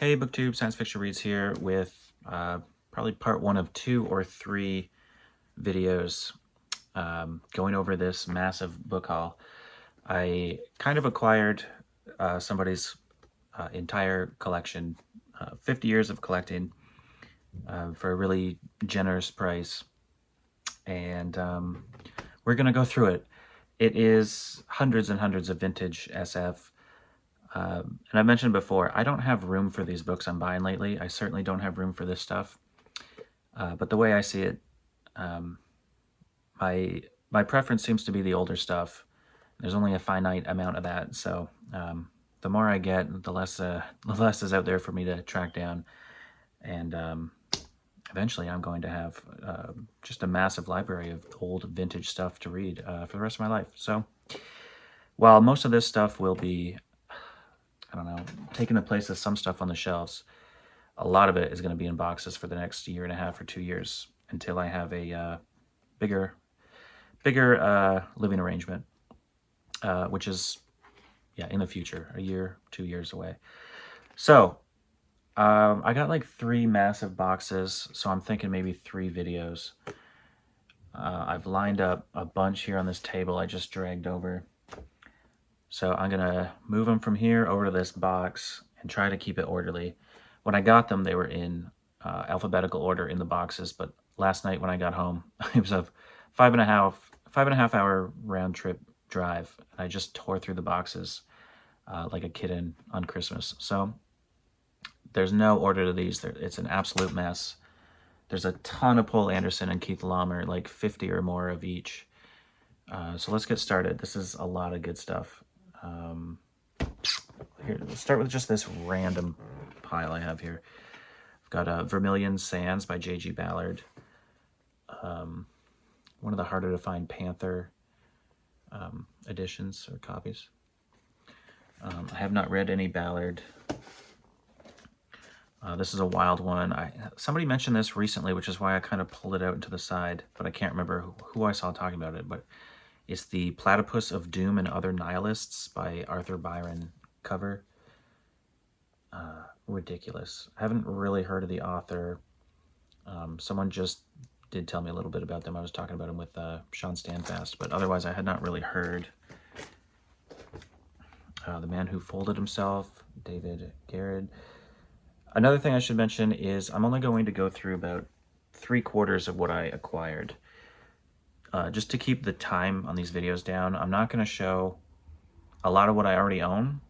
Hey, BookTube, Science Fiction Reads here with probably part 1 of 2 or 3 videos going over this massive book haul. I kind of acquired somebody's entire collection, 50 years of collecting for a really generous price, and we're going to go through it. It is hundreds and hundreds of vintage SF. And I mentioned before, I don't have room for these books I'm buying lately. I certainly don't have room for this stuff. But the way I see it, my preference seems to be the older stuff. There's only a finite amount of that, so the more I get, the less is out there for me to track down. And eventually I'm going to have just a massive library of old vintage stuff to read for the rest of my life. So while most of this stuff will be, I don't know, taking the place of some stuff on the shelves, a lot of it is going to be in boxes for the next 1.5 years or 2 years until I have a bigger living arrangement, which is, in the future, 1 year, 2 years away. So I got like 3 massive boxes, so I'm thinking maybe 3 videos. I've lined up a bunch here on this table I just dragged over. So I'm going to move them from here over to this box and try to keep it orderly. When I got them, they were in alphabetical order in the boxes, but last night when I got home, it was a 5.5 hour round trip drive. And I just tore through the boxes like a kitten on Christmas. So there's no order to these. It's an absolute mess. There's a ton of Pohl Anderson and Keith Laumer, like 50 or more of each. So let's get started. This is a lot of good stuff. Here, let's start with just this random pile I have here. I've got Vermilion Sands by J.G. Ballard. One of the harder to find Panther editions or copies. I have not read any Ballard. This is a wild one. Somebody mentioned this recently, which is why I kind of pulled it out into the side, but I can't remember who I saw talking about it. But it's the Platypus of Doom and Other Nihilists by Arthur Byron cover. Ridiculous. I haven't really heard of the author. Someone just did tell me a little bit about them. I was talking about them with Sean Standfast, but otherwise I had not really heard. The Man Who Folded Himself, David Garrett. Another thing I should mention is I'm only going to go through about 3/4 of what I acquired. Just to keep the time on these videos down, I'm not going to show a lot of what I already own,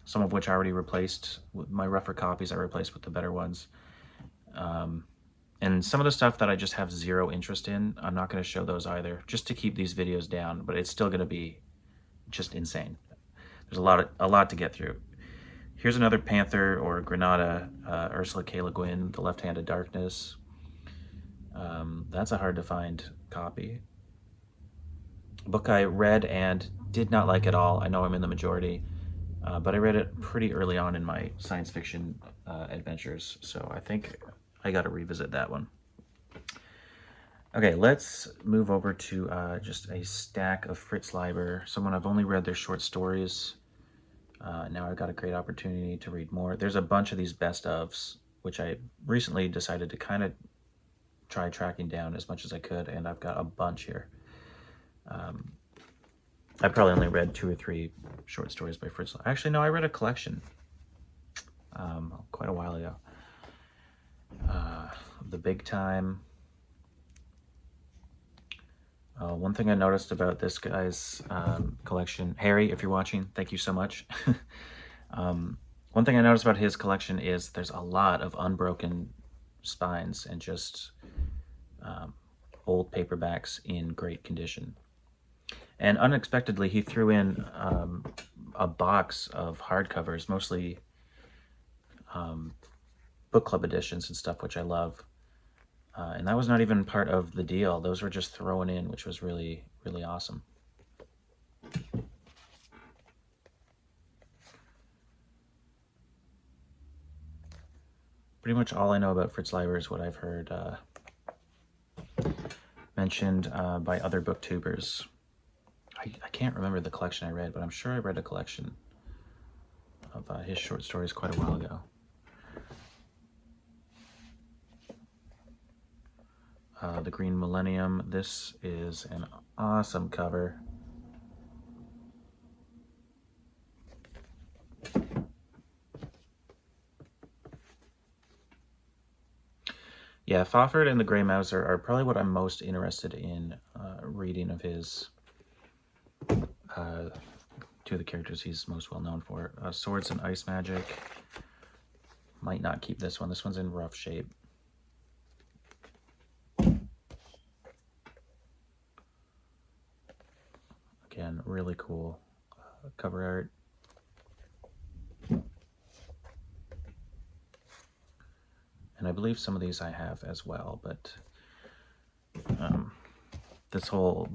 some of which I already replaced. With my rougher copies I replaced with the better ones. And some of the stuff that I just have zero interest in, I'm not going to show those either, just to keep these videos down, but it's still going to be just insane. There's a lot to get through. Here's another Panther or Granada, Ursula K. Le Guin, The Left-Handed Darkness. That's a hard-to-find copy. A book I read and did not like at all. I know I'm in the majority, but I read it pretty early on in my science fiction adventures, so I think I got to revisit that one. Okay, let's move over to just a stack of Fritz Leiber, someone I've only read their short stories. Now I've got a great opportunity to read more. There's a bunch of these best ofs, which I recently decided to kind of try tracking down as much as I could, and I've got a bunch here. I probably only read 2 or 3 short stories by Fritz Leiber. Actually, no, I read a collection quite a while ago. The Big Time. One thing I noticed about this guy's collection, Harry, if you're watching, thank you so much. One thing I noticed about his collection is there's a lot of unbroken spines and just old paperbacks in great condition. And unexpectedly, he threw in a box of hardcovers, mostly book club editions and stuff, which I love. And that was not even part of the deal. Those were just thrown in, which was really, really awesome. Pretty much all I know about Fritz Leiber is what I've heard mentioned by other booktubers. I can't remember the collection I read, but I'm sure I read a collection of his short stories quite a while ago. The Green Millennium. This is an awesome cover. Yeah, Fawford and the Grey Mouse are probably what I'm most interested in reading of his. Two of the characters he's most well known for. Swords and Ice Magic. Might not keep this one. This one's in rough shape. Again, really cool cover art. And I believe some of these I have as well, but this whole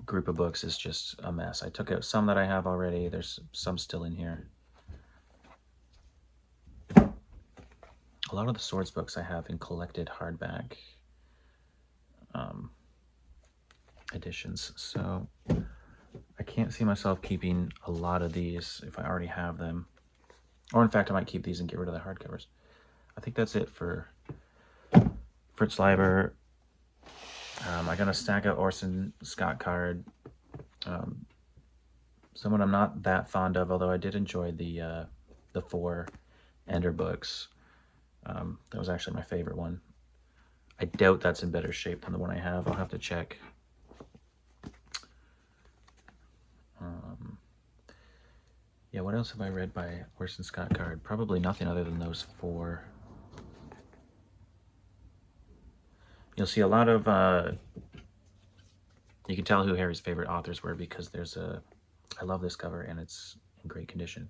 group of books is just a mess. I took out some that I have already. There's some still in here. A lot of the Swords books I have in collected hardback editions, so I can't see myself keeping a lot of these if I already have them. Or in fact, I might keep these and get rid of the hardcovers. I think that's it for Fritz Leiber. I got a stack of Orson Scott Card. Someone I'm not that fond of, although I did enjoy the 4 Ender books. That was actually my favorite one. I doubt that's in better shape than the one I have. I'll have to check. Yeah, what else have I read by Orson Scott Card? Probably nothing other than those 4. You'll see a lot of, you can tell who Harry's favorite authors were because there's I love this cover and it's in great condition.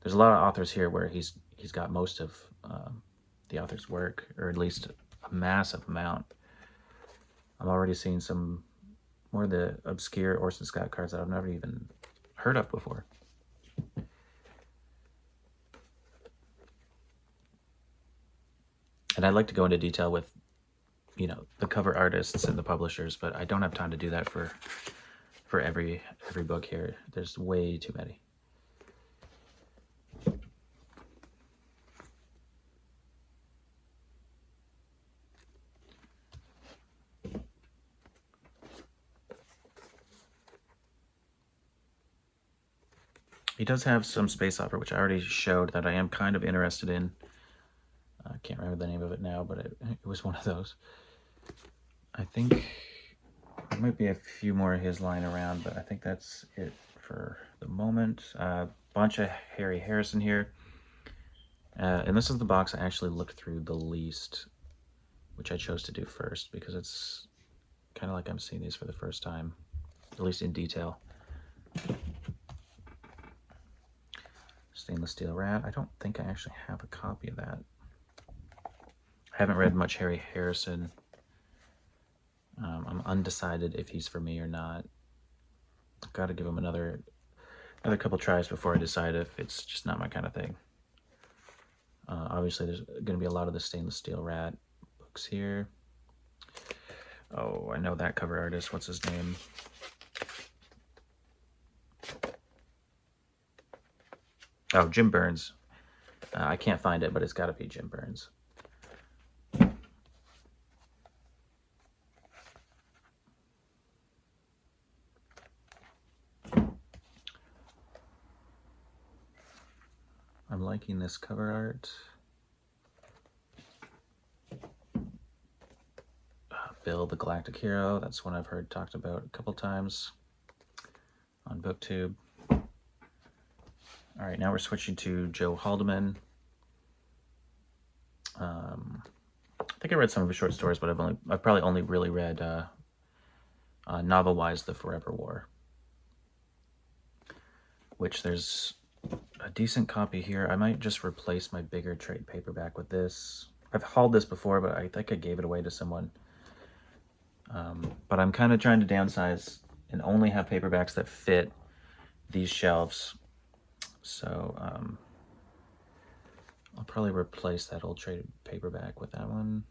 There's a lot of authors here where he's got most of the author's work, or at least a massive amount. I'm already seeing some more of the obscure Orson Scott cards that I've never even heard of before. And I'd like to go into detail with, you know, the cover artists and the publishers, but I don't have time to do that for every book here. There's way too many. He does have some space opera, which I already showed that I am kind of interested in. I can't remember the name of it now, but it was one of those. I think there might be a few more of his lying around, but I think that's it for the moment. A bunch of Harry Harrison here. And this is the box I actually looked through the least, which I chose to do first because it's kind of like I'm seeing these for the first time, at least in detail. Stainless Steel Rat. I don't think I actually have a copy of that. I haven't read much Harry Harrison. I'm undecided if he's for me or not. I've got to give him another couple tries before I decide if it's just not my kind of thing. Obviously, there's going to be a lot of the Stainless Steel Rat books here. Oh, I know that cover artist. What's his name? Oh, Jim Burns. I can't find it, but it's got to be Jim Burns. I'm liking this cover art. Bill the Galactic Hero. That's one I've heard talked about a couple times on BookTube. All right, now we're switching to Joe Haldeman. I think I read some of his short stories, but I've probably only really read novel-wise The Forever War, which there's a decent copy here. I might just replace my bigger trade paperback with this. I've hauled this before, but I think I gave it away to someone. But I'm kind of trying to downsize and only have paperbacks that fit these shelves. So I'll probably replace that old trade paperback with that one.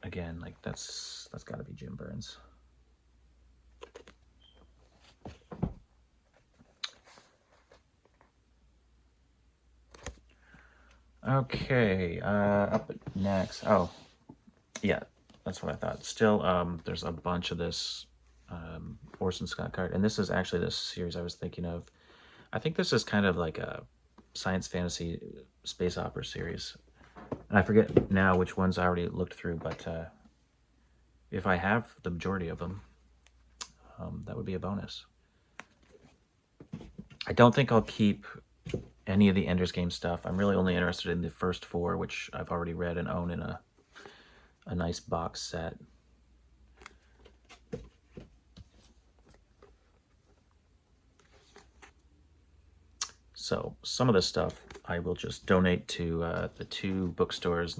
Again, like that's got to be Jim Burns. Okay, up next. Oh, yeah, that's what I thought. Still, there's a bunch of this Orson Scott Card, and this is actually this series I was thinking of. I think this is kind of like a science fantasy space opera series. And I forget now which ones I already looked through, but if I have the majority of them, that would be a bonus. I don't think I'll keep any of the Ender's Game stuff. I'm really only interested in the first 4, which I've already read and own in a nice box set. So some of this stuff I will just donate to the 2 bookstores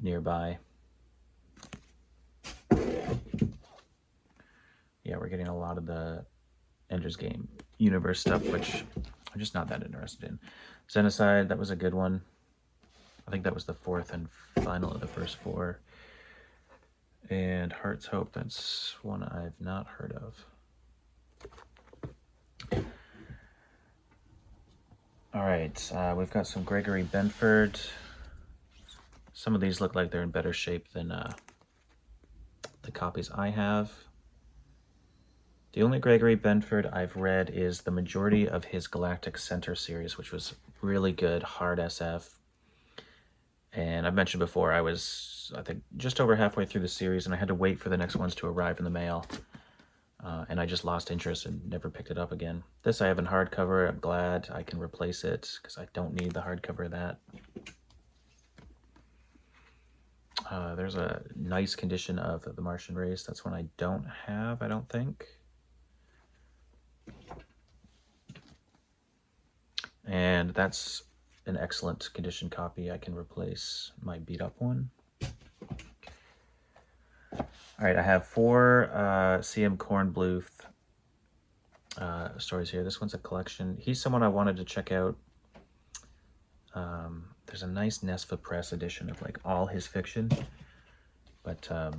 nearby. Yeah, we're getting a lot of the Ender's Game universe stuff, which I'm just not that interested in. Xenocide, that was a good one. I think that was the 4th and final of the first 4. And Heart's Hope, that's one I've not heard of. All right, we've got some Gregory Benford. Some of these look like they're in better shape than the copies I have. The only Gregory Benford I've read is the majority of his Galactic Center series, which was really good, hard SF. And I've mentioned before, I was, I think, just over halfway through the series, and I had to wait for the next ones to arrive in the mail. And I just lost interest and never picked it up again. This I have in hardcover. I'm glad I can replace it, because I don't need the hardcover of that. There's a nice condition of The Martian Race. That's one I don't have, I don't think. And that's an excellent condition copy. I can replace my beat up one. All right, I have 4 C.M. Kornbluth stories here. This one's a collection. He's someone I wanted to check out. There's a nice Nesfa Press edition of like all his fiction, but I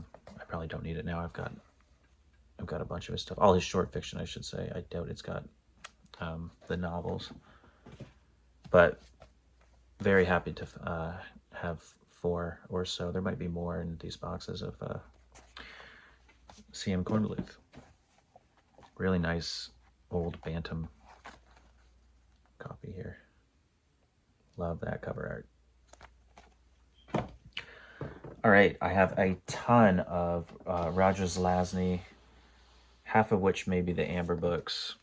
probably don't need it now. I've got a bunch of his stuff. All his short fiction, I should say. I doubt it's got the novels. But very happy to have 4 or so. There might be more in these boxes of C.M. Kornbluth. Really nice old Bantam copy here. Love that cover art. All right, I have a ton of Roger Zelazny, half of which may be the Amber books.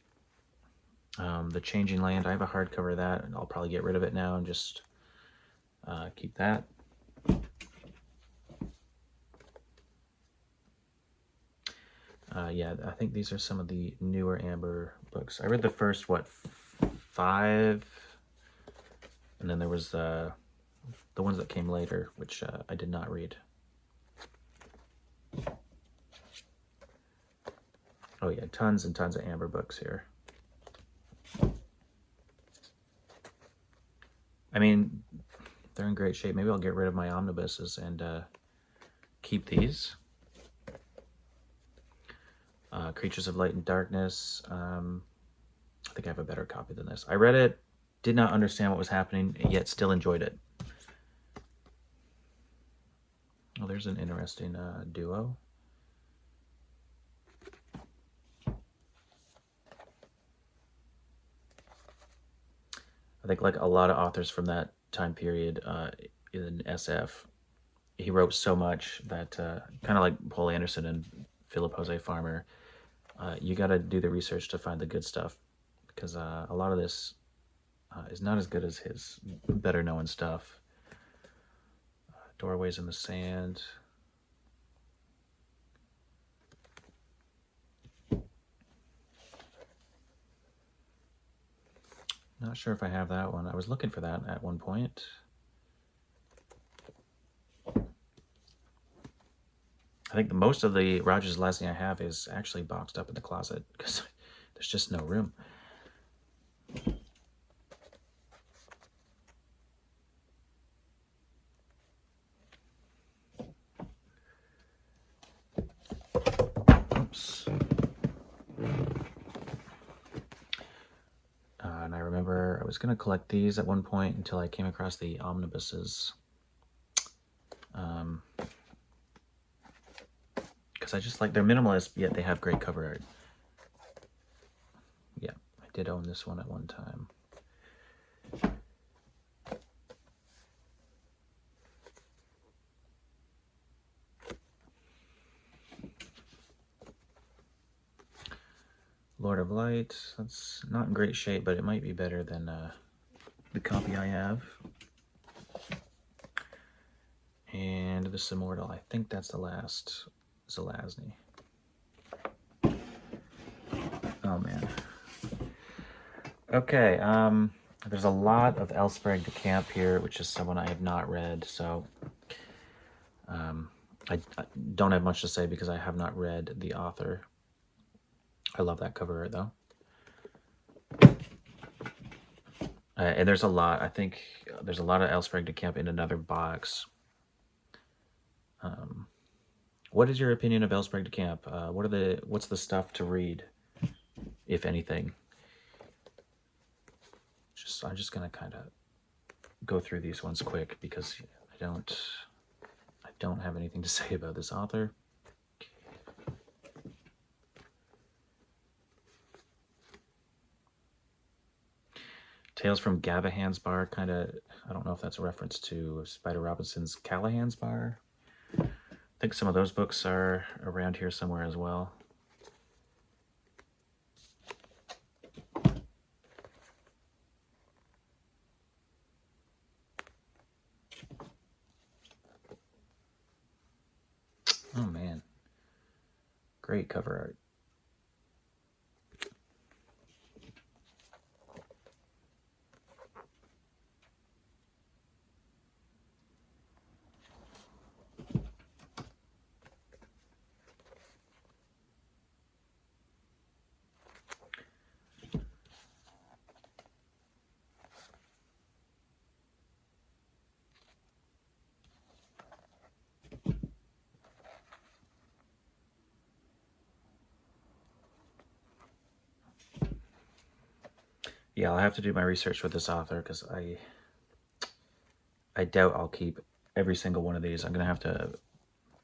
The Changing Land, I have a hardcover of that, and I'll probably get rid of it now and just keep that. Yeah, I think these are some of the newer Amber books. I read the first, 5? And then there was the ones that came later, which I did not read. Oh yeah, tons and tons of Amber books here. I mean, they're in great shape. Maybe I'll get rid of my omnibuses and keep these. Creatures of Light and Darkness. I think I have a better copy than this. I read it, did not understand what was happening, yet still enjoyed it. Oh, there's an interesting duo. I think like a lot of authors from that time period in SF, he wrote so much that kind of like Paul Anderson and Philip Jose Farmer, you got to do the research to find the good stuff, because a lot of this is not as good as his better known stuff. Doorways in the Sand. Not sure if I have that one. I was looking for that at one point. I think most of the Roger Zelazny I have is actually boxed up in the closet because there's just no room. Oops. And I remember was going to collect these at one point until I came across the omnibuses. Because I just like, they're minimalist, yet they have great cover art. Yeah, I did own this one at one time. Lord of Light, that's not in great shape, but it might be better than the copy I have. And this Immortal, I think that's the last Zelazny. Oh man. Okay, there's a lot of Elsbreg de Camp here, which is someone I have not read, so I don't have much to say because I have not read the author. I love that cover art, though. And there's a lot. I think there's a lot of Elsbreg de Camp in another box. What is your opinion of Elsbreg de Camp? What's the stuff to read, if anything? I'm just gonna kind of go through these ones quick because I don't have anything to say about this author. Tales from Gavahan's Bar, kind of, I don't know if that's a reference to Spider Robinson's Callahan's Bar. I think some of those books are around here somewhere as well. Oh man, great cover art. Yeah, I'll have to do my research with this author because I doubt I'll keep every single one of these. I'm going to have to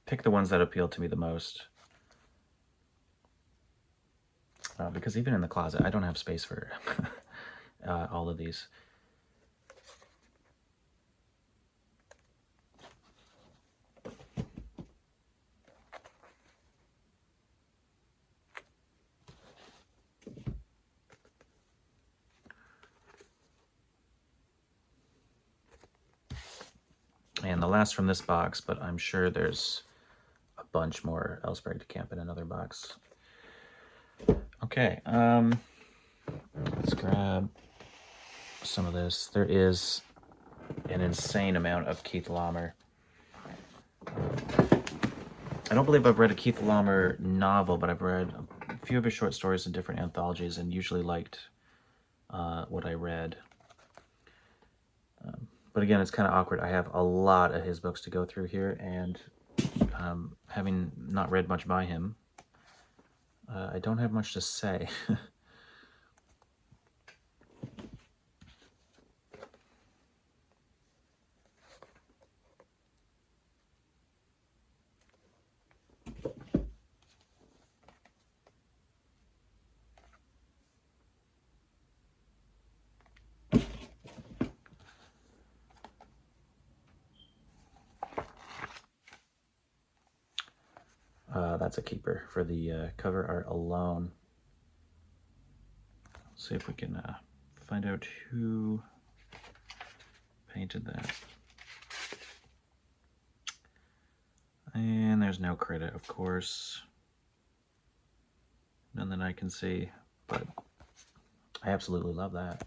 pick the ones that appeal to me the most. Because even in the closet, I don't have space for all of these. And the last from this box, but I'm sure there's a bunch more Elsbreg de Camp in another box. Okay, let's grab some of this. There is an insane amount of Keith Laumer. I don't believe I've read a Keith Laumer novel, but I've read a few of his short stories in different anthologies and usually liked what I read. But again, it's kind of awkward. I have a lot of his books to go through here, and having not read much by him, I don't have much to say. That's a keeper for the cover art alone. Let's see if we can find out who painted that. And there's no credit, of course. None that I can see, but I absolutely love that.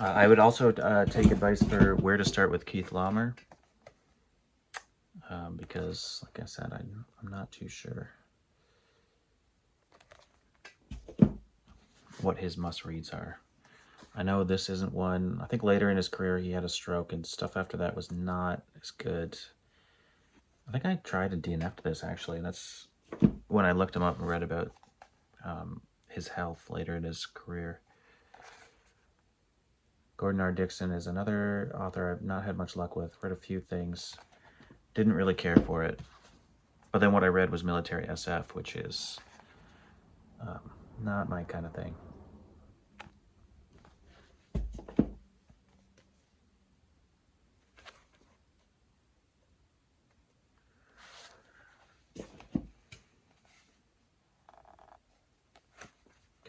I would also take advice for where to start with Keith Laumer, because, like I said, I'm not too sure what his must-reads are. I know this isn't one. I think later in his career he had a stroke, and stuff after that was not as good. I think I tried to DNF this, actually. That's when I looked him up and read about his health later in his career. Gordon R. Dixon is another author I've not had much luck with. Read a few things. Didn't really care for it. But then what I read was military SF, which is not my kind of thing.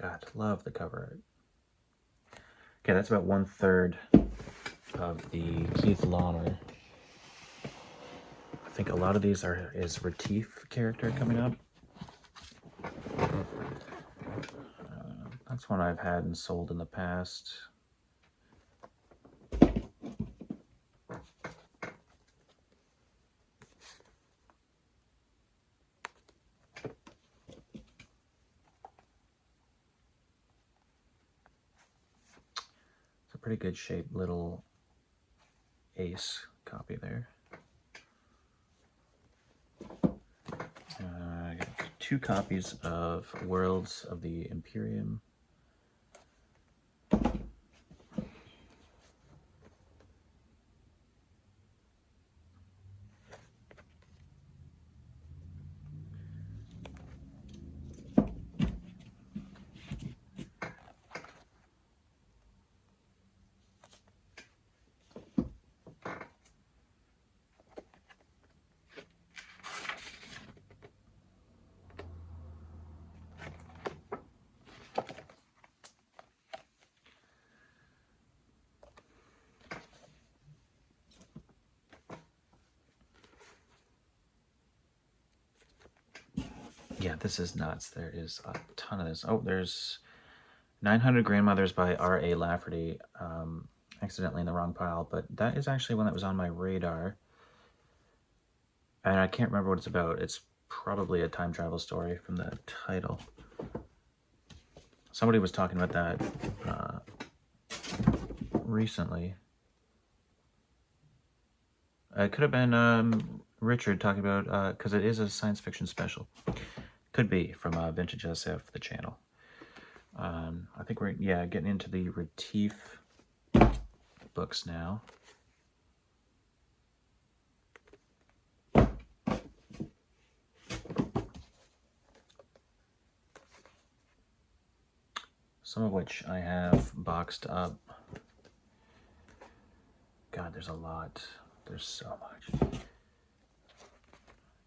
God, love the cover art. Okay, that's about 1/3 of the Keith Laumer. I think a lot of these is Retief character coming up. That's one I've had and sold in the past. It's a pretty good shaped little ace copy there. I got 2 copies of Worlds of the Imperium. Yeah, this is nuts. There is a ton of this. Oh, there's 900 Grandmothers by R.A. Lafferty. Accidentally in the wrong pile, but that is actually one that was on my radar. And I can't remember what it's about. It's probably a time travel story from the title. Somebody was talking about that recently. It could have been Richard talking about, because it is a science fiction special. Could be from Vintage SF, the channel. I think we're, getting into the Retief books now. Some of which I have boxed up. God, there's a lot. There's so much.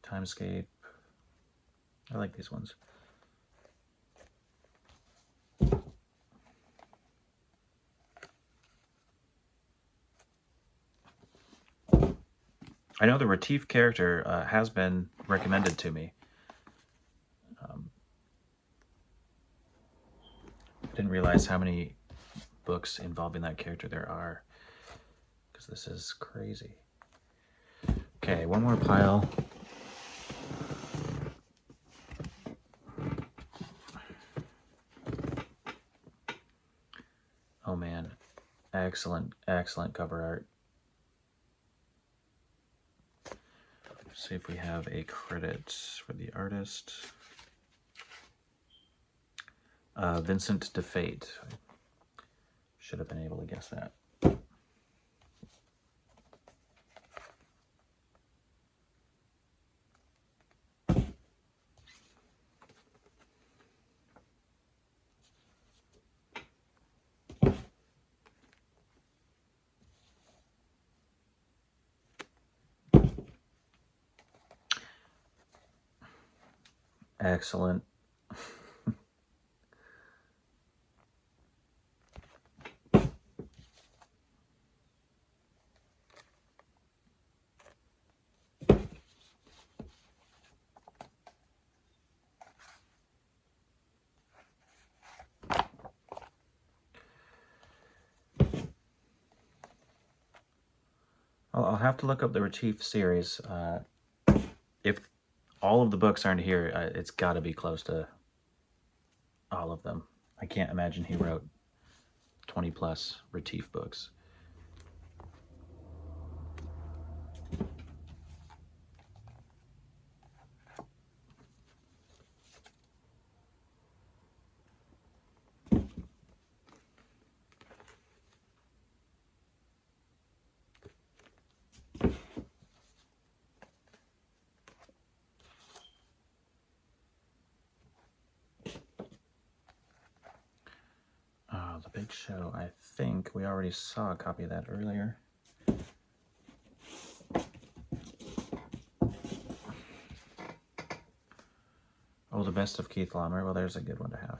Timescape. I like these ones. I know the Retief character has been recommended to me. I didn't realize how many books involving that character there are, because this is crazy. Okay, one more pile. Oh man, excellent, excellent cover art. Let's see if we have a credit for the artist. Vincent DeFate. Should have been able to guess that. Excellent. I'll have to look up the Retief series. If all of the books aren't here, it's got to be close to all of them. I can't imagine he wrote 20 plus Retief books. The Big Show, I think we already saw a copy of that earlier. Oh, The Best of Keith Laumer. Well, there's a good one to have.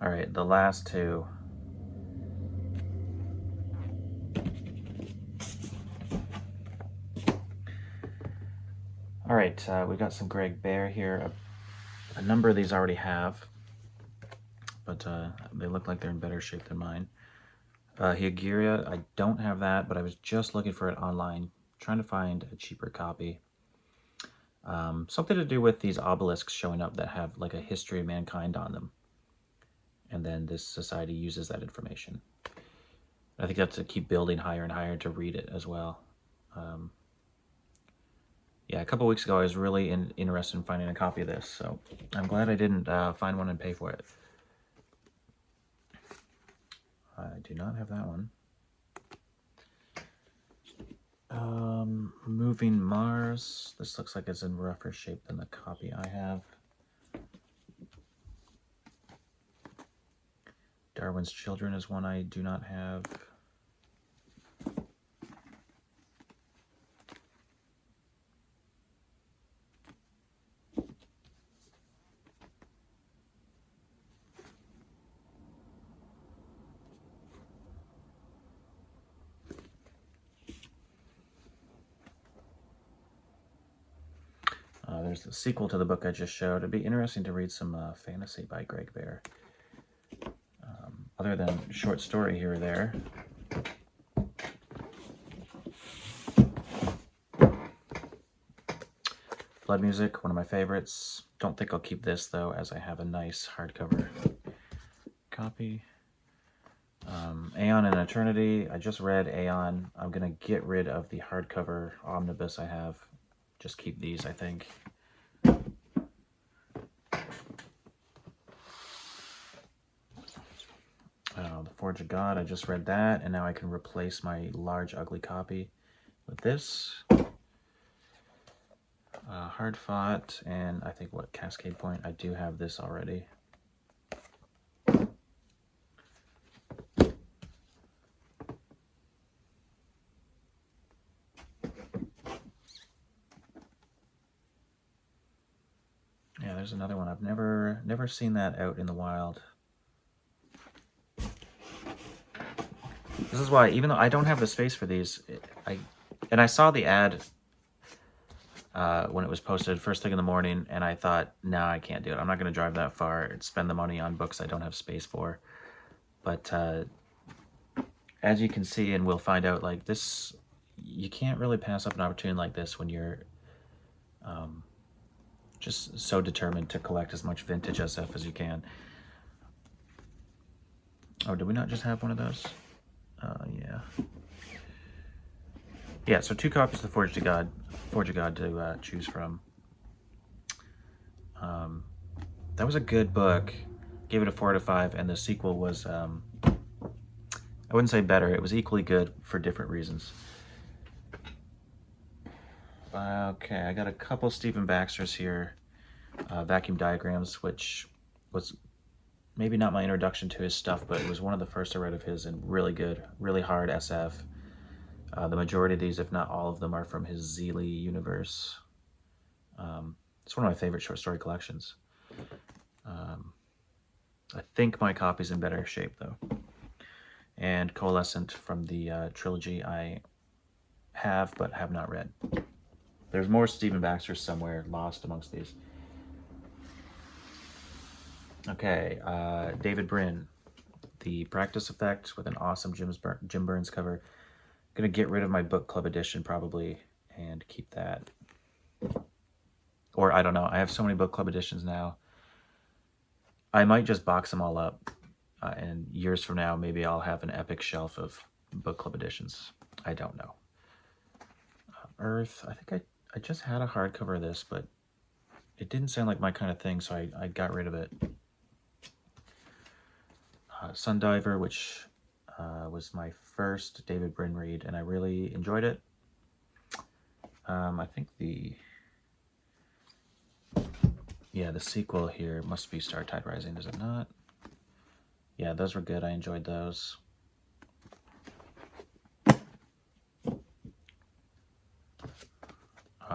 All right, the last two. All right, we got some Greg Bear here. A number of these I already have, but they look like they're in better shape than mine. Higuria, I don't have that, but I was just looking for it online, trying to find a cheaper copy. Something to do with these obelisks showing up that have like a history of mankind on them. And then this society uses that information. I think that's to keep building higher and higher to read it as well. Yeah, a couple weeks ago I was really interested in finding a copy of this, so I'm glad I didn't find one and pay for it. I do not have that one. Moving Mars. This looks like it's in rougher shape than the copy I have. Darwin's Children is one I do not have. There's the sequel to the book I just showed. It'd be interesting to read some fantasy by Greg Bear. Other than short story here or there. Blood Music, one of my favorites. Don't think I'll keep this though, as I have a nice hardcover copy. Aeon and Eternity. I just read Aeon. I'm gonna get rid of the hardcover omnibus I have. Just keep these, I think. The Forge of God, I just read that, and now I can replace my large, ugly copy with this. Hard Fought, and I think, what, Cascade Point? I do have this already. Yeah, there's another one. I've never seen that out in the wild. This is why, even though I don't have the space for these, I saw the ad when it was posted first thing in the morning, and I thought, no, I can't do it. I'm not going to drive that far and spend the money on books I don't have space for. But as you can see, and we'll find out, like this, you can't really pass up an opportunity like this when you're just so determined to collect as much vintage SF as you can. Oh, did we not just have one of those? Yeah. Yeah, so 2 copies of the Forge of God to choose from. That was a good book. Gave it a 4 out of 5, and the sequel was, I wouldn't say better, it was equally good for different reasons. Okay, I got a couple Stephen Baxter's here. Vacuum Diagrams, which was maybe not my introduction to his stuff, but it was one of the first I read of his, and really good, really hard SF. The majority of these, if not all of them, are from his Zeely universe. It's one of my favorite short story collections. I think my copy's in better shape, though. And Coalescent from the trilogy I have, but have not read. There's more Stephen Baxter somewhere lost amongst these. Okay, David Brin, The Practice Effect, with an awesome Jim Burns cover. Gonna get rid of my book club edition probably and keep that. Or I don't know, I have so many book club editions now. I might just box them all up, and years from now, maybe I'll have an epic shelf of book club editions. I don't know. Earth, I think I just had a hardcover of this, but it didn't sound like my kind of thing, so I got rid of it. Sundiver, which was my first David Brin read, and I really enjoyed it. I think the sequel here must be Star Tide Rising, is it not? Yeah, those were good. I enjoyed those.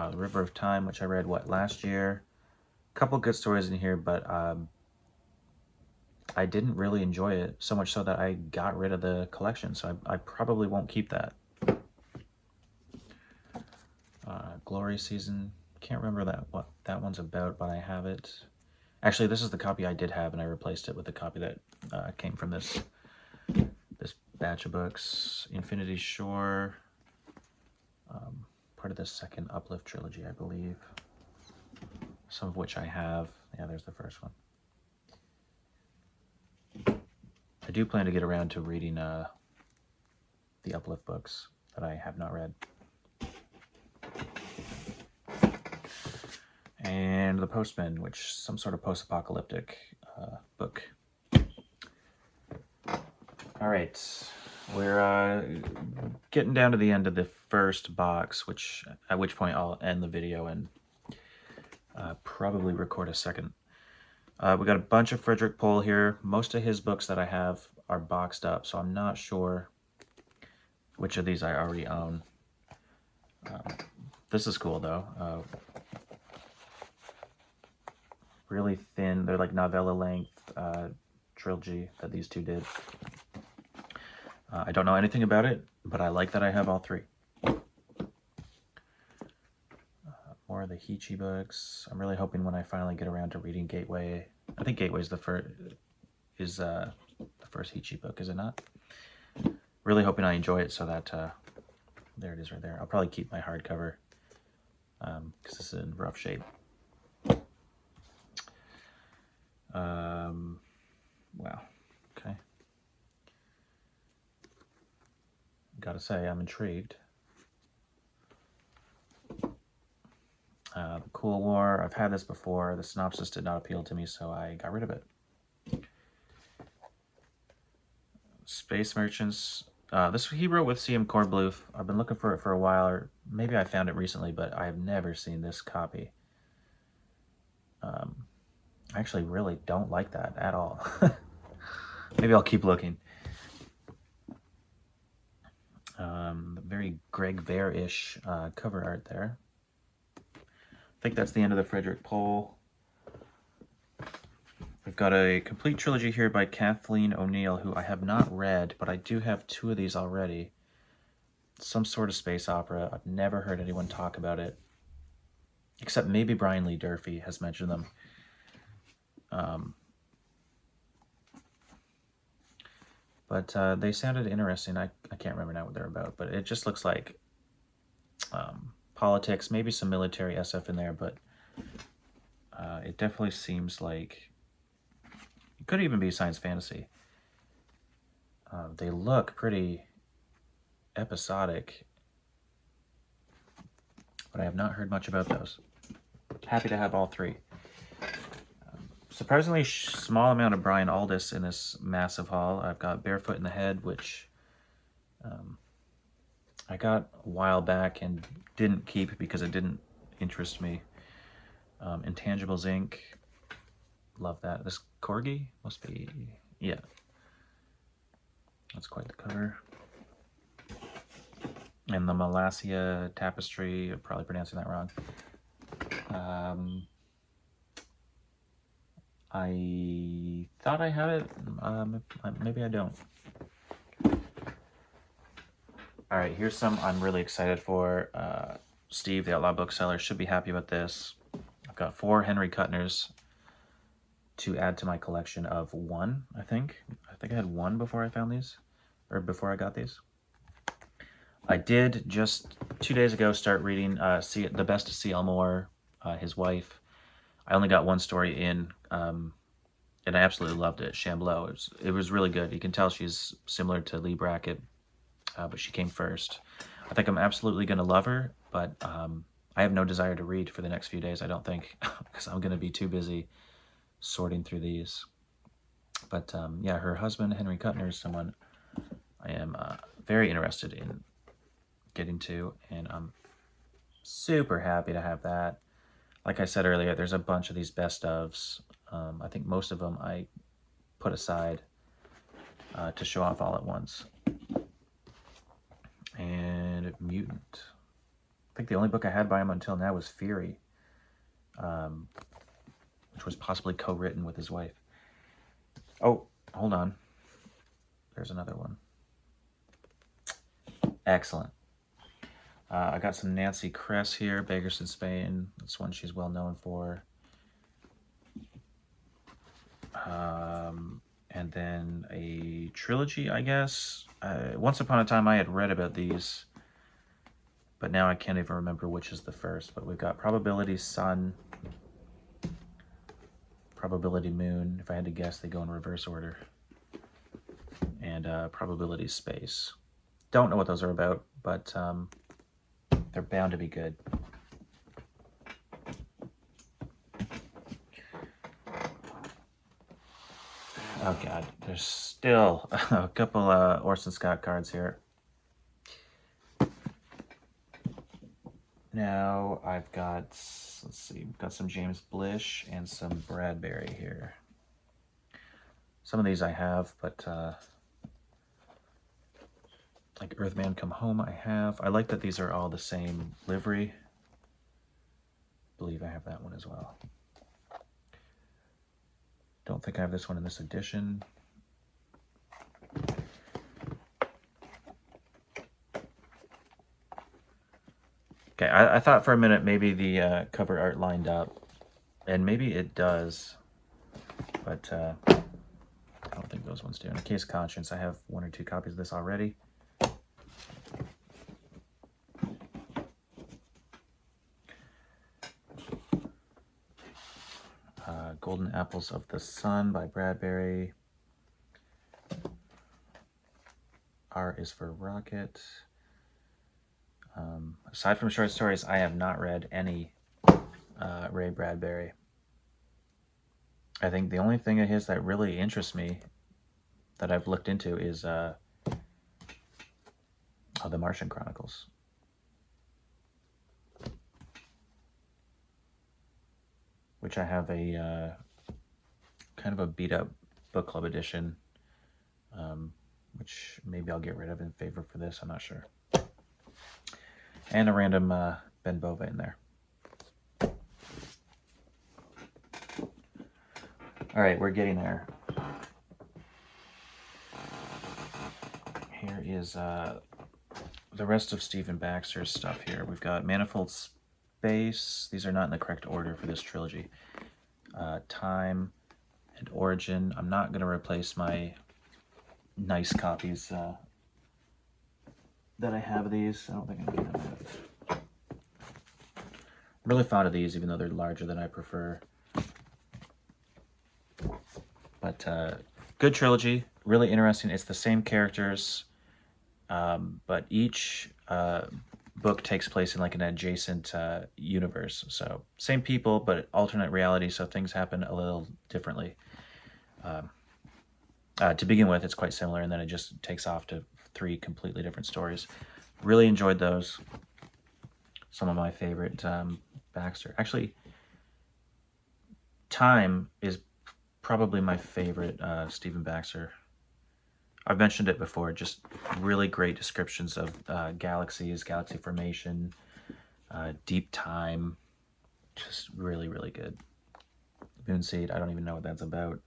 The River of Time, which I read, last year? A couple good stories in here, but I didn't really enjoy it, so much so that I got rid of the collection, so I probably won't keep that. Glory Season, can't remember what that one's about, but I have it. Actually, this is the copy I did have, and I replaced it with the copy that came from this batch of books. Infinity Shore, part of the second Uplift trilogy, I believe. Some of which I have. Yeah, there's the first one. I do plan to get around to reading the Uplift books that I have not read. And The Postman, which is some sort of post-apocalyptic book. All right, we're getting down to the end of the first box, at which point I'll end the video and probably record a second. We got a bunch of Frederik Pohl here. Most of his books that I have are boxed up, so I'm not sure which of these I already own. This is cool, though. Really thin. They're like novella length trilogy that these two did. I don't know anything about it, but I like that I have all three. More of the Heechee books. I'm really hoping when I finally get around to reading Gateway. I think Gateway is the first Heechee book, is it not? Really hoping I enjoy it so that there it is right there. I'll probably keep my hardcover because this is in rough shape. Wow. Okay. Gotta say, I'm intrigued. The Cool War, I've had this before. The synopsis did not appeal to me, so I got rid of it. Space Merchants. This he wrote with C.M. Kornbluth. I've been looking for it for a while, or maybe I found it recently, but I have never seen this copy. I actually really don't like that at all. Maybe I'll keep looking. Very Greg Bear-ish cover art there. I think that's the end of the Frederik Pohl. We've got a complete trilogy here by Kathleen O'Neill, who I have not read, but I do have two of these already. Some sort of space opera. I've never heard anyone talk about it, except maybe Brian Lee Durfee has mentioned them. But they sounded interesting. I can't remember now what they're about, but it just looks like politics, maybe some military SF in there, but it definitely seems like it could even be science fantasy. They look pretty episodic, but I have not heard much about those. Happy to have all three. Surprisingly small amount of Brian Aldiss in this massive haul. I've got Barefoot in the Head, which I got a while back and didn't keep because it didn't interest me. Intangibles Inc. Love that. This Corgi must be, yeah. That's quite the cover. And the Malassia Tapestry, I'm probably pronouncing that wrong. I thought I had it. Maybe I don't. All right, here's some I'm really excited for. Steve, the Outlaw Bookseller, should be happy about this. I've got 4 Henry Cuttners to add to my collection of 1, I think. I think I had 1 before I found these, or before I got these. I did just 2 days ago start reading The Best of C.L. Moore, his wife. I only got 1 story in, and I absolutely loved it. Chamblot. It was really good. You can tell she's similar to Lee Brackett, but she came first. I think I'm absolutely going to love her, but I have no desire to read for the next few days, I don't think, because I'm going to be too busy sorting through these. But yeah, her husband, Henry Cuttner, is someone I am very interested in getting to, and I'm super happy to have that. Like I said earlier, there's a bunch of these best ofs. I think most of them I put aside to show off all at once. And Mutant. I think the only book I had by him until now was Fury, which was possibly co-written with his wife. Oh, hold on. There's another one. Excellent. I got some Nancy Kress here, Beggars in Spain. That's one she's well known for. And then a trilogy, I guess. Once upon a time I had read about these, but now I can't even remember which is the first. But we've got Probability Sun, Probability Moon. If I had to guess, they go in reverse order. And Probability Space. Don't know what those are about, but they're bound to be good. Oh god, there's still a couple Orson Scott cards here. Now I've got, let's see, we've got some James Blish and some Bradbury here. Some of these I have, but like Earthman Come Home I have. I like that these are all the same livery. I believe I have that one as well. Don't think I have this one in this edition. Okay, I thought for a minute maybe the cover art lined up, and maybe it does, but I don't think those ones do. In a case of conscience, I have 1 or 2 copies of this already. Golden Apples of the Sun by Bradbury. R is for Rocket. Aside from short stories, I have not read any Ray Bradbury. I think the only thing of his that really interests me that I've looked into is The Martian Chronicles. Which I have a kind of a beat-up book club edition, which maybe I'll get rid of in favor for this, I'm not sure. And a random Ben Bova in there. All right, we're getting there. Here is the rest of Stephen Baxter's stuff here. We've got Manifold Space. These are not in the correct order for this trilogy. Time and Origin. I'm not going to replace my nice copies that I have of these. I don't think I'm going to have it. I'm really fond of these, even though they're larger than I prefer. But good trilogy, really interesting. It's the same characters, but each book takes place in like an adjacent universe. So same people, but alternate reality, so things happen a little differently. To begin with, it's quite similar, and then it just takes off to 3 completely different stories. Really enjoyed those. Some of my favorite Baxter. Actually, Time is probably my favorite Stephen Baxter. I've mentioned it before, just really great descriptions of galaxies, galaxy formation, deep time. Just really, really good. Moonseed, I don't even know what that's about.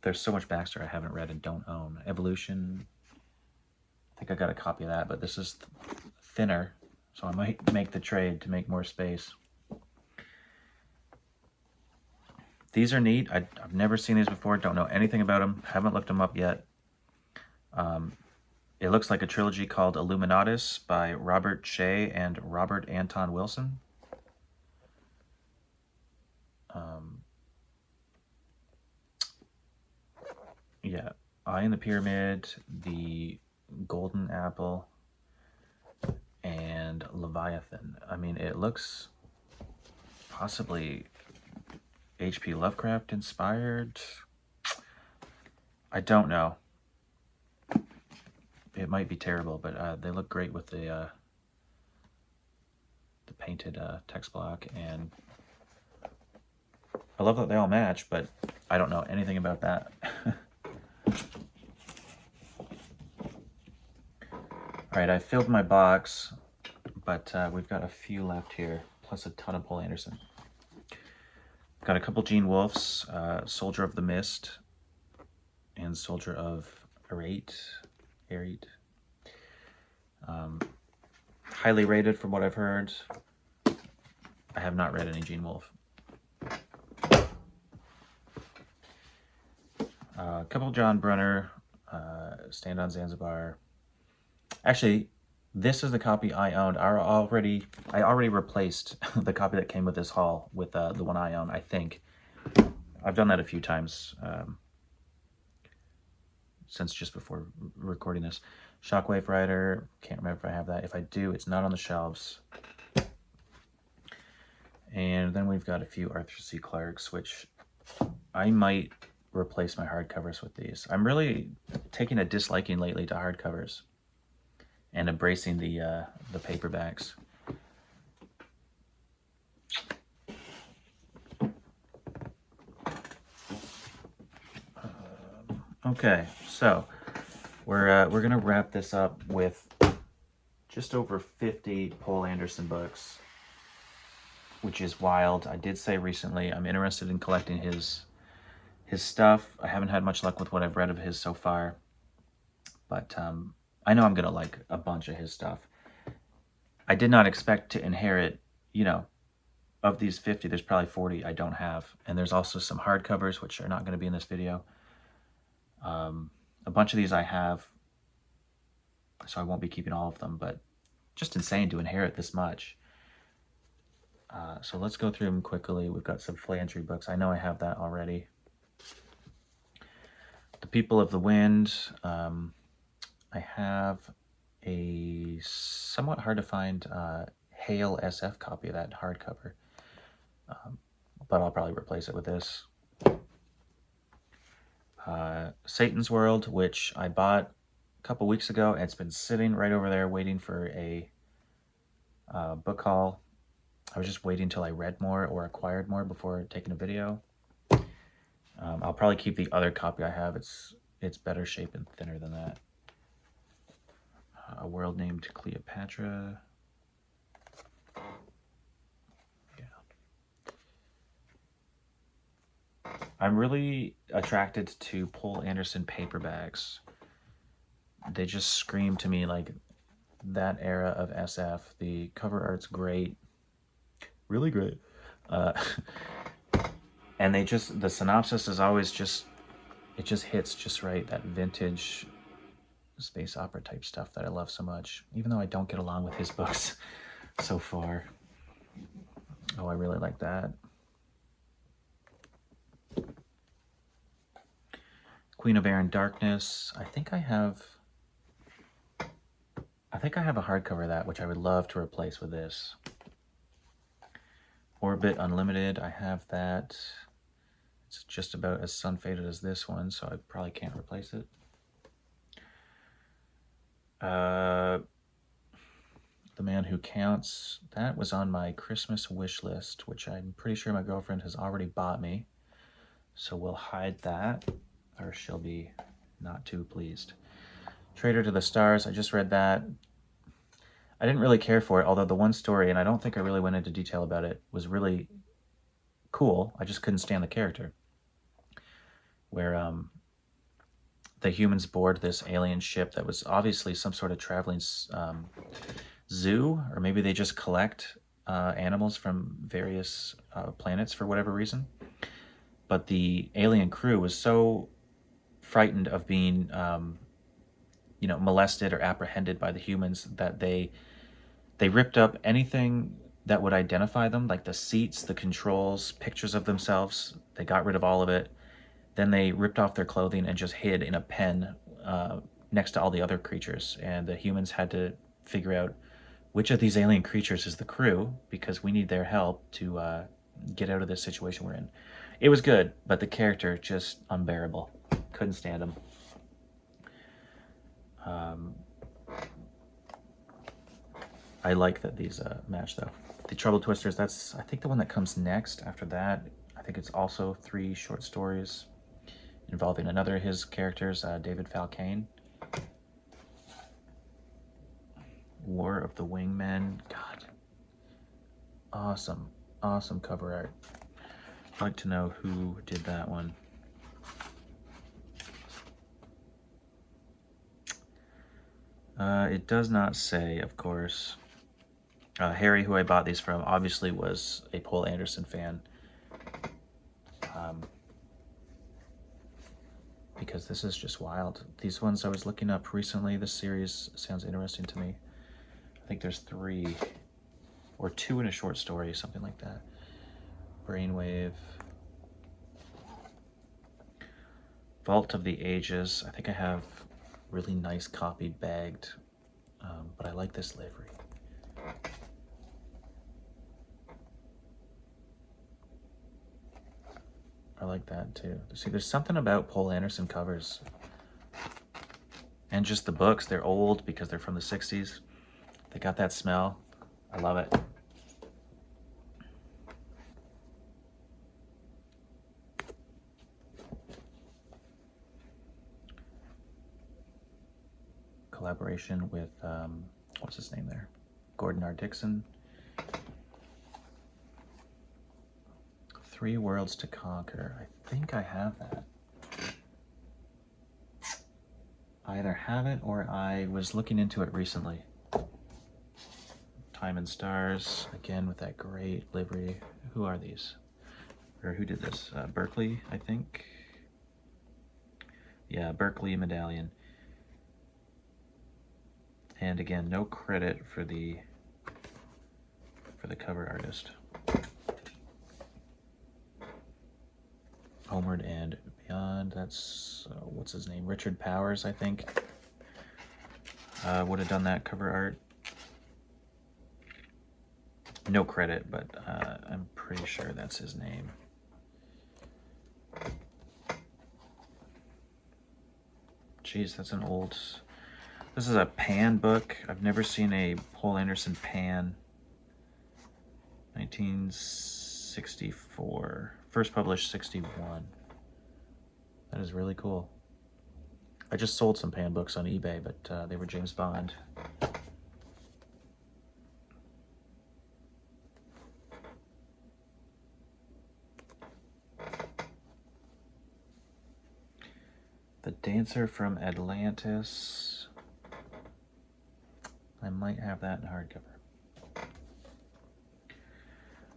There's so much Baxter I haven't read and don't own. Evolution, I think I got a copy of that, but this is thinner. So I might make the trade to make more space. These are neat. I've never seen these before. Don't know anything about them. Haven't looked them up yet. It looks like a trilogy called Illuminatus by Robert Shea and Robert Anton Wilson. Yeah, Eye in the Pyramid, The Golden Apple, and Leviathan. I mean, it looks possibly H.P. Lovecraft inspired. I don't know. It might be terrible, but they look great with the painted text block, and I love that they all match, but I don't know anything about that. All right, I filled my box, but we've got a few left here, plus a ton of Pohl Anderson. Got a couple Gene Wolfes, Soldier of the Mist, and Soldier of Arate. Highly rated from what I've heard. I have not read any Gene Wolfe. A couple John Brunner, Stand on Zanzibar. Actually, this is the copy I owned. I already replaced the copy that came with this haul with the one I own, I think. I've done that a few times since just before recording this. Shockwave Rider, can't remember if I have that. If I do, it's not on the shelves. And then we've got a few Arthur C. Clarke's, which I might replace my hardcovers with these. I'm really taking a disliking lately to hardcovers and embracing the paperbacks. Okay, so we're gonna wrap this up with just over 50 Pohl Anderson books, which is wild. I did say recently I'm interested in collecting his stuff. I haven't had much luck with what I've read of his so far, but I know I'm gonna like a bunch of his stuff. I did not expect to inherit, of these 50, there's probably 40 I don't have, and there's also some hardcovers which are not going to be in this video. A bunch of these I have, so I won't be keeping all of them, but just insane to inherit this much. So let's go through them quickly. We've got some Flandry books. I know I have that already. The People of the Wind. I have a somewhat hard to find Hale SF copy of that hardcover, but I'll probably replace it with this. Satan's World, which I bought a couple weeks ago, and it's been sitting right over there waiting for a book haul. I was just waiting till I read more or acquired more before taking a video. I'll probably keep the other copy I have. It's better shape and thinner than that. A World Named Cleopatra. Yeah. I'm really attracted to Pohl Anderson paperbacks. They just scream to me like that era of SF. The cover art's great. Really great. And the synopsis is always it just hits just right. That vintage space opera type stuff that I love so much, even though I don't get along with his books so far. Oh, I really like that. Queen of Air and Darkness. I think I have a hardcover of that, which I would love to replace with this. Orbit Unlimited, I have that. It's just about as sun-faded as this one, so I probably can't replace it. The Man Who Counts, that was on my Christmas wish list, which I'm pretty sure my girlfriend has already bought me. So we'll hide that, or she'll be not too pleased. Traitor to the Stars, I just read that. I didn't really care for it, although the one story, and I don't think I really went into detail about it, was really cool. I just couldn't stand the character. Where the humans board this alien ship that was obviously some sort of traveling zoo, or maybe they just collect animals from various planets for whatever reason. But the alien crew was so frightened of being, molested or apprehended by the humans that they ripped up anything that would identify them, like the seats, the controls, pictures of themselves. They got rid of all of it. Then they ripped off their clothing and just hid in a pen next to all the other creatures. And the humans had to figure out which of these alien creatures is the crew, because we need their help to get out of this situation we're in. It was good, but the character just unbearable. Couldn't stand him. I like that these match though. The Trouble Twisters, that's I think the one that comes next. After that, I think it's also 3 short stories involving another of his characters, David Falcane. War of the Wingmen. God. Awesome. Awesome cover art. I'd like to know who did that one. It does not say, of course. Harry, who I bought these from, obviously was a Pohl Anderson fan. Because this is just wild. These ones I was looking up recently. This series sounds interesting to me. I think there's 3 or 2 in a short story, something like that. Brainwave. Vault of the Ages. I think I have really nice copy bagged, but I like this livery. I like that too. See, there's something about Pohl Anderson covers. And just the books, they're old because they're from the 60s. They got that smell. I love it. Collaboration with, what's his name there? Gordon R. Dixon. 3 Worlds to Conquer. I think I have that. I either have it or I was looking into it recently. Time and Stars, again with that great livery. Who are these? Or who did this? Berkeley, I think. Yeah, Berkeley Medallion. And again, no credit for the cover artist. Homeward and Beyond, that's, what's his name? Richard Powers, I think. Would have done that cover art. No credit, but I'm pretty sure that's his name. Jeez, that's an old... This is a Pan book. I've never seen a Pohl Anderson Pan. 1964. First published 61. That is really cool. I just sold some Pan books on eBay, but they were James Bond. The Dancer from Atlantis. I might have that in hardcover.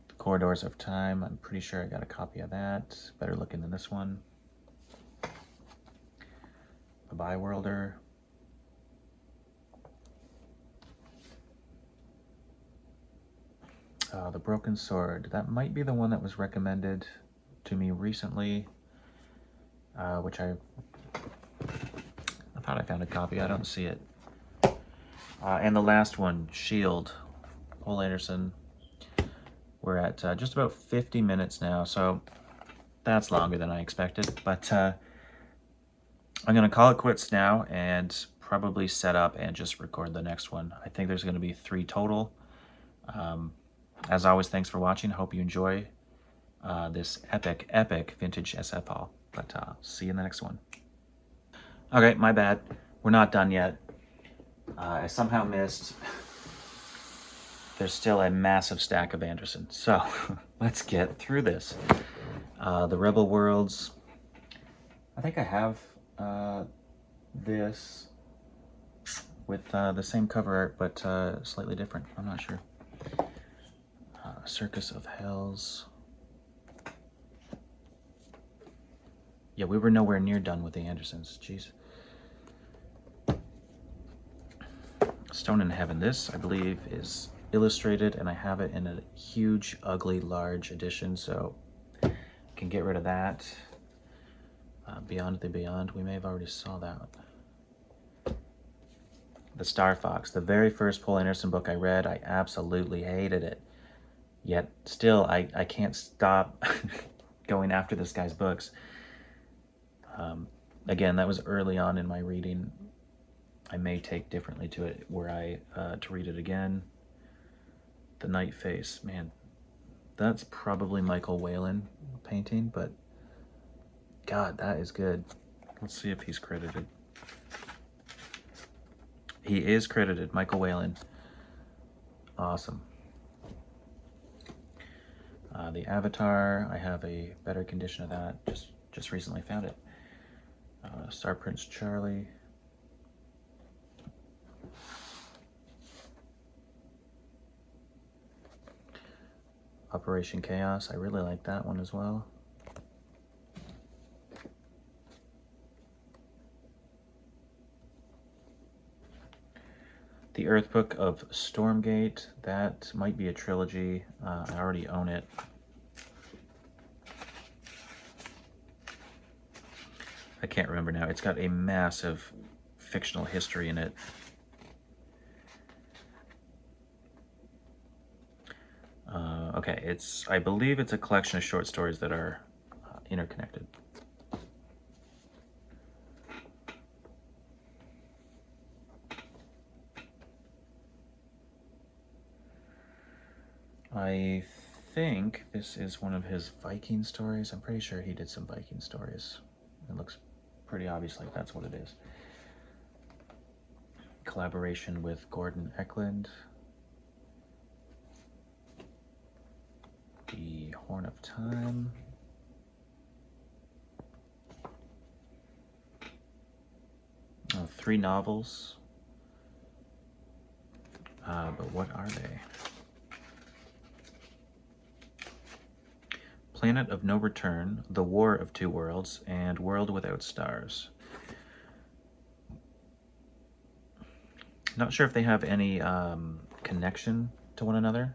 The Corridors of Time. I'm pretty sure I got a copy of that. Better looking than this one. The Byworlder. The Broken Sword. That might be the one that was recommended to me recently, which I thought I found a copy. I don't see it. And the last one, Shield, Pohl Anderson. We're at just about 50 minutes now, so that's longer than I expected. But I'm going to call it quits now and probably set up and just record the next one. I think there's going to be 3 total. As always, thanks for watching. Hope you enjoy this epic vintage SF haul. But see you in the next one. Okay, my bad. We're not done yet. I somehow missed. There's still a massive stack of Anderson. So let's get through this. The Rebel Worlds. I think I have this. with the same cover art, but slightly different. I'm not sure. Circus of Hells. Yeah, we were nowhere near done with the Andersons. Jeez. Stone in Heaven. This, I believe, is illustrated, and I have it in a huge, ugly, large edition, so I can get rid of that. Beyond the Beyond. We may have already saw that. The Star Fox. The very first Pohl Anderson book I read, I absolutely hated it. Yet, still, I can't stop going after this guy's books. Again, that was early on in my reading. I may take differently to it were I to read it again. The Night Face, man, that's probably Michael Whalen painting, but God, that is good. Let's see if he's credited. He is credited, Michael Whalen. Awesome. The Avatar, I have a better condition of that. Just recently found it. Star Prince Charlie. Operation Chaos, I really like that one as well. The Earth Book of Stormgate, that might be a trilogy. I already own it. I can't remember now. It's got a massive fictional history in it. Okay, I believe it's a collection of short stories that are interconnected. I think this is one of his Viking stories. I'm pretty sure he did some Viking stories. It looks pretty obvious like that's what it is. Collaboration with Gordon Eklund. The Horn of Time. Oh, 3 novels. But what are they? Planet of No Return, The War of Two Worlds, and World Without Stars. Not sure if they have any connection to one another,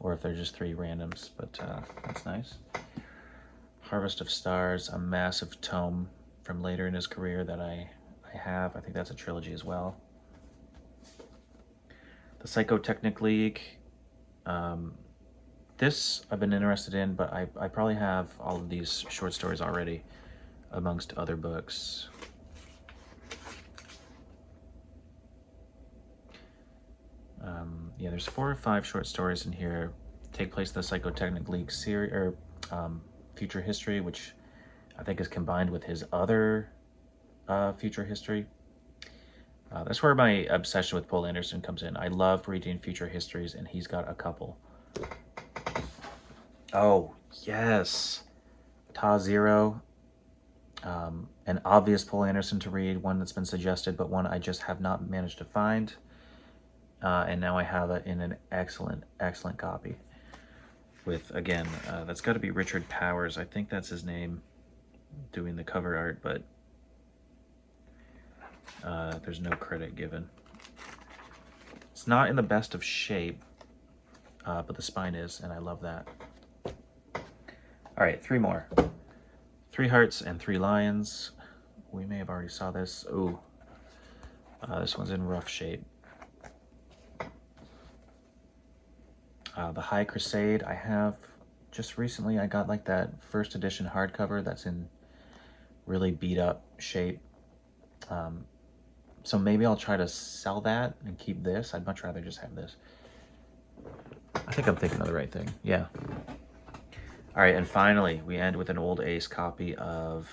or if they're just 3 randoms, but that's nice. Harvest of Stars, a massive tome from later in his career that I have. I think that's a trilogy as well. The Psychotechnic League. This I've been interested in, but I probably have all of these short stories already amongst other books. Yeah, there's 4 or 5 short stories in here. Take place in the Psychotechnic League series, or Future History, which I think is combined with his other Future History. That's where my obsession with Pohl Anderson comes in. I love reading Future Histories, and he's got a couple. Oh, yes. Ta Zero. An obvious Pohl Anderson to read, one that's been suggested, but one I just have not managed to find. And now I have it in an excellent, excellent copy. With, again, that's got to be Richard Powers. I think that's his name, doing the cover art, but there's no credit given. It's not in the best of shape, but the spine is, and I love that. All right, 3 more. 3 Hearts and 3 Lions. We may have already saw this. Ooh, this one's in rough shape. The High Crusade, I have just recently, I got like that first edition hardcover that's in really beat up shape. So maybe I'll try to sell that and keep this. I'd much rather just have this. I think I'm thinking of the right thing. Yeah. All right, and finally, we end with an old ace copy of,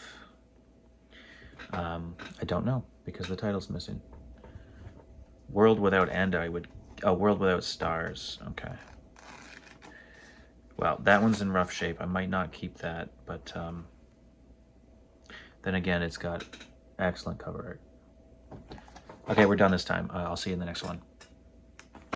I don't know, because the title's missing. World Without End, World Without Stars, okay. Well, that one's in rough shape. I might not keep that, but then again, it's got excellent cover art. Okay, we're done this time. I'll see you in the next one.